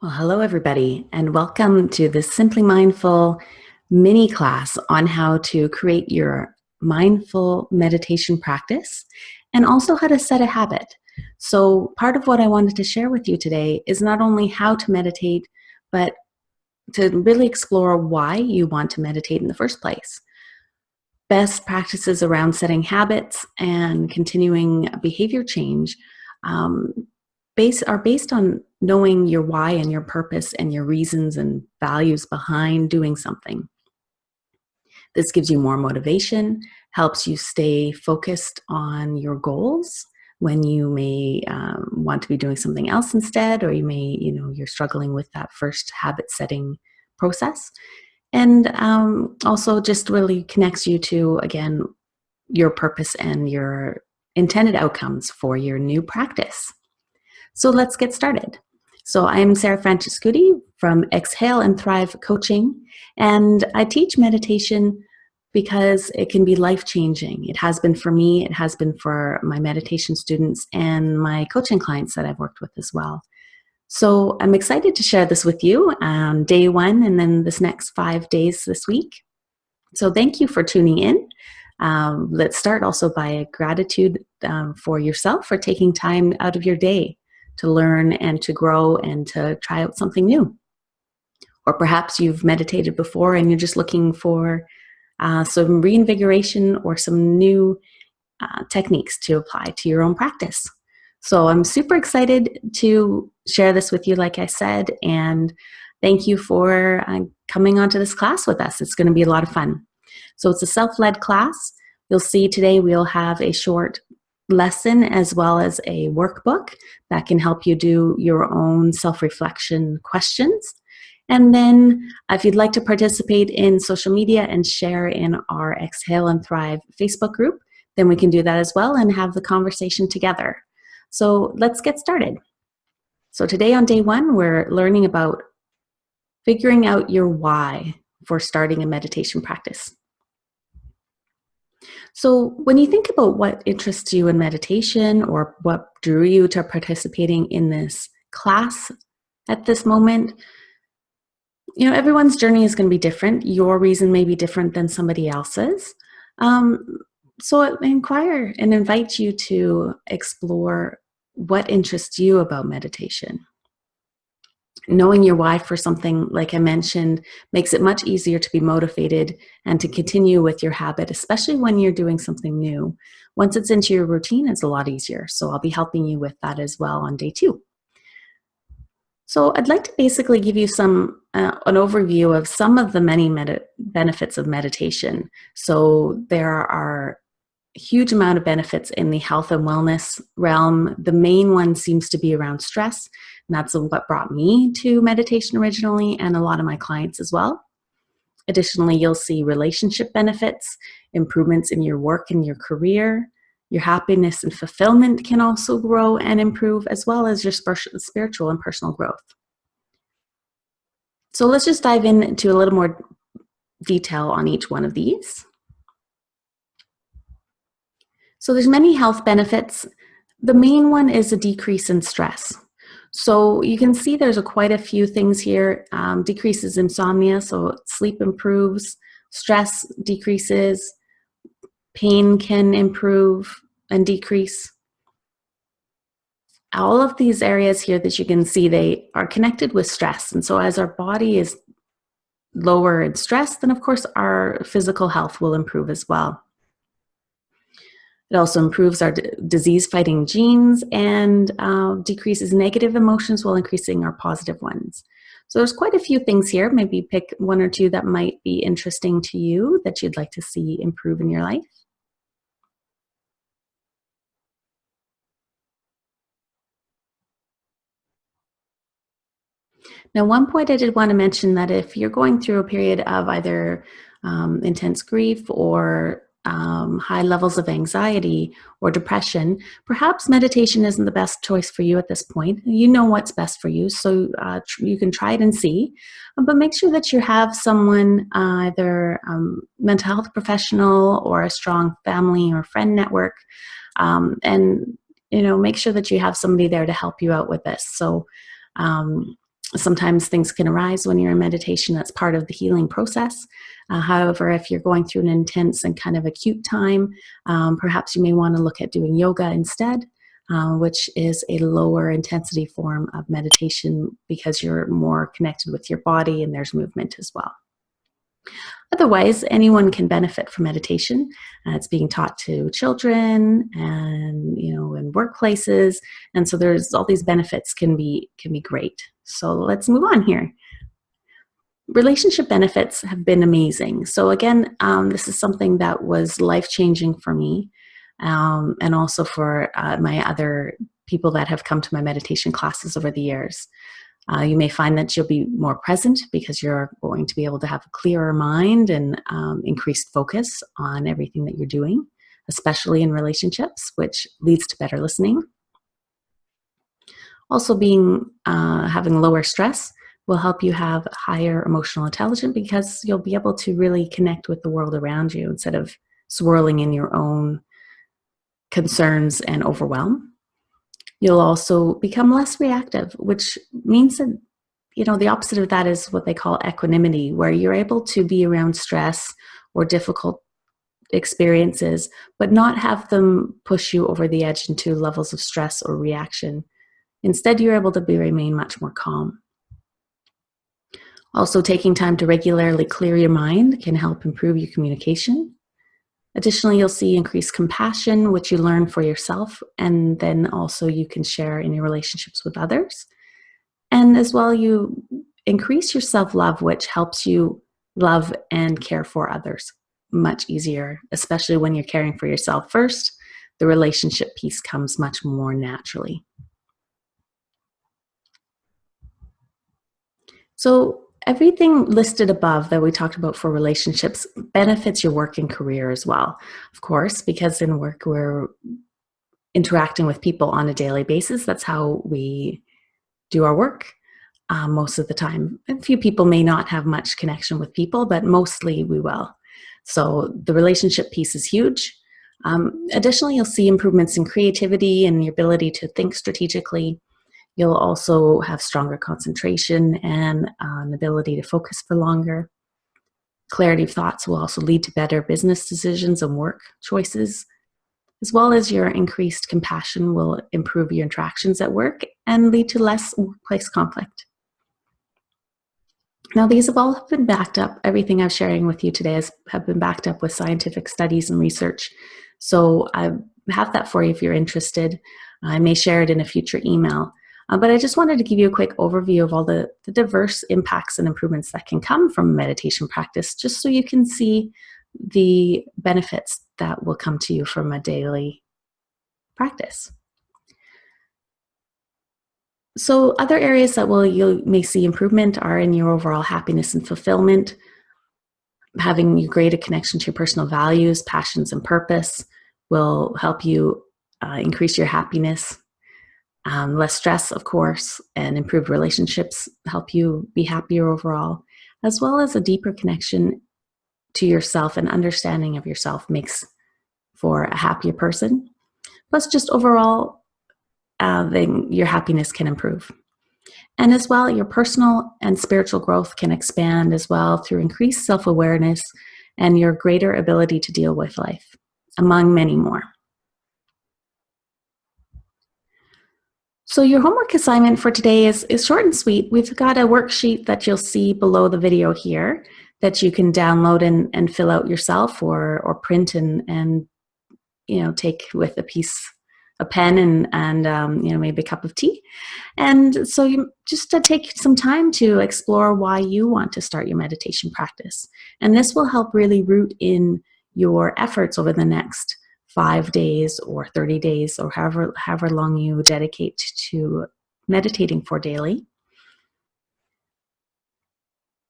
Well, hello, everybody, and welcome to this Simply Mindful mini class on how to create your mindful meditation practice and also how to set a habit. So, part of what I wanted to share with you today is not only how to meditate, but to really explore why you want to meditate in the first place. Best practices around setting habits and continuing behavior change um, are based on knowing your why and your purpose and your reasons and values behind doing something. This gives you more motivation, helps you stay focused on your goals when you may want to be doing something else instead, or you're struggling with that first habit setting process. And also just really connects you to, again, your purpose and your intended outcomes for your new practice. So let's get started. So I'm Sarah Francescuti from Exhale and Thrive Coaching, and I teach meditation because it can be life-changing. It has been for me, it has been for my meditation students and my coaching clients that I've worked with as well. So I'm excited to share this with you on day one and then this next 5 days this week. So thank you for tuning in. Let's start also by a gratitude for yourself for taking time out of your day to learn and to grow and to try out something new. Or perhaps you've meditated before and you're just looking for some reinvigoration or some new techniques to apply to your own practice. So I'm super excited to share this with you, like I said, and thank you for coming onto this class with us. It's going to be a lot of fun. So it's a self-led class. You'll see today we'll have a short lesson as well as a workbook that can help you do your own self-reflection questions. And then if you'd like to participate in social media and share in our Exhale and Thrive Facebook group, then we can do that as well and have the conversation together. So let's get started. So today on day one, we're learning about figuring out your why for starting a meditation practice. So when you think about what interests you in meditation or what drew you to participating in this class at this moment, everyone's journey is going to be different. Your reason may be different than somebody else's. So I inquire and invite you to explore what interests you about meditation. Knowing your why for something, like I mentioned, makes it much easier to be motivated and to continue with your habit, especially when you're doing something new. Once it's into your routine, it's a lot easier. So I'll be helping you with that as well on day 2. So I'd like to basically give you an overview of some of the many benefits of meditation. So there are a huge amount of benefits in the health and wellness realm. The main one seems to be around stress. And that's what brought me to meditation originally, and a lot of my clients as well. Additionally, you'll see relationship benefits, improvements in your work and your career. Your happiness and fulfillment can also grow and improve, as well as your spiritual and personal growth. So let's just dive into a little more detail on each one of these. So there's many health benefits. The main one is a decrease in stress. So you can see there's quite a few things here. Decreases insomnia, so sleep improves, stress decreases, pain can improve and decrease. All of these areas here that you can see, they are connected with stress. And so as our body is lower in stress, then of course our physical health will improve as well. It also improves our disease-fighting genes and decreases negative emotions while increasing our positive ones. So there's quite a few things here. Maybe pick one or two that might be interesting to you that you'd like to see improve in your life. Now, one point I did want to mention that if you're going through a period of either intense grief or high levels of anxiety or depression, perhaps meditation isn't the best choice for you at this point. You know what's best for you, so you can try it and see. But make sure that you have someone, either mental health professional or a strong family or friend network, and make sure that you have somebody there to help you out with this. So Sometimes things can arise when you're in meditation. That's part of the healing process. However, if you're going through an intense and kind of acute time, perhaps you may want to look at doing yoga instead, which is a lower intensity form of meditation because you're more connected with your body and there's movement as well. Otherwise, anyone can benefit from meditation. It's being taught to children and, in workplaces. And so there's all these benefits can be great. So let's move on here. Relationship benefits have been amazing. So again, this is something that was life-changing for me, and also for my other people that have come to my meditation classes over the years. You may find that you'll be more present because you're going to be able to have a clearer mind and increased focus on everything that you're doing, especially in relationships, which leads to better listening. Also, having lower stress will help you have higher emotional intelligence because you'll be able to really connect with the world around you instead of swirling in your own concerns and overwhelm. You'll also become less reactive, which means that, the opposite of that is what they call equanimity, where you're able to be around stress or difficult experiences, but not have them push you over the edge into levels of stress or reaction. Instead, you're able to remain much more calm. Also, taking time to regularly clear your mind can help improve your communication. Additionally, you'll see increased compassion, which you learn for yourself, and then also you can share in your relationships with others. And as well, you increase your self-love, which helps you love and care for others much easier, especially when you're caring for yourself first. The relationship piece comes much more naturally. So everything listed above that we talked about for relationships benefits your work and career as well, of course, because in work we're interacting with people on a daily basis. That's how we do our work most of the time. A few people may not have much connection with people, but mostly we will. So the relationship piece is huge. Additionally, you'll see improvements in creativity and your ability to think strategically. You'll also have stronger concentration and an ability to focus for longer. Clarity of thoughts will also lead to better business decisions and work choices, as well as your increased compassion will improve your interactions at work and lead to less workplace conflict. Now, these have all been backed up. Everything I'm sharing with you today have been backed up with scientific studies and research. So I have that for you if you're interested. I may share it in a future email. But I just wanted to give you a quick overview of all the diverse impacts and improvements that can come from meditation practice, just so you can see the benefits that will come to you from a daily practice. So other areas that you may see improvement are in your overall happiness and fulfillment, having you greater connection to your personal values, passions, and purpose will help you increase your happiness. Less stress, of course, and improved relationships help you be happier overall, as well as a deeper connection to yourself and understanding of yourself makes for a happier person. Plus, just overall, then your happiness can improve. And as well, your personal and spiritual growth can expand as well through increased self-awareness and your greater ability to deal with life, among many more. So your homework assignment for today is short and sweet. We've got a worksheet that you'll see below the video here that you can download and fill out yourself or print and take with a pen and maybe a cup of tea. And so you just take some time to explore why you want to start your meditation practice. And this will help really root in your efforts over the next 5 days or 30 days or however long you dedicate to meditating for daily.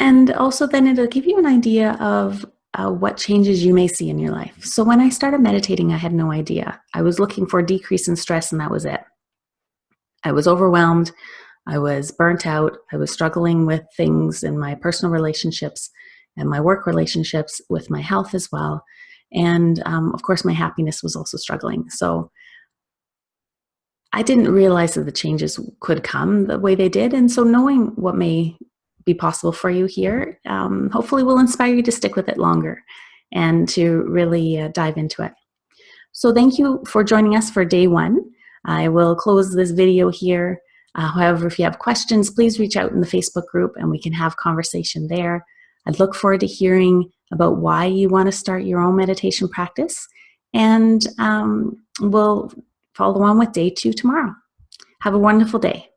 And also then it'll give you an idea of what changes you may see in your life. So when I started meditating, I had no idea. I was looking for a decrease in stress and that was it. I was overwhelmed. I was burnt out. I was struggling with things in my personal relationships and my work relationships, with my health as well. And of course, my happiness was also struggling. So I didn't realize that the changes could come the way they did. And so knowing what may be possible for you here, hopefully will inspire you to stick with it longer and to really dive into it. So thank you for joining us for day one. I will close this video here. However, if you have questions, please reach out in the Facebook group and we can have conversation there. I'd look forward to hearing about why you want to start your own meditation practice. And we'll follow on with day 2 tomorrow. Have a wonderful day.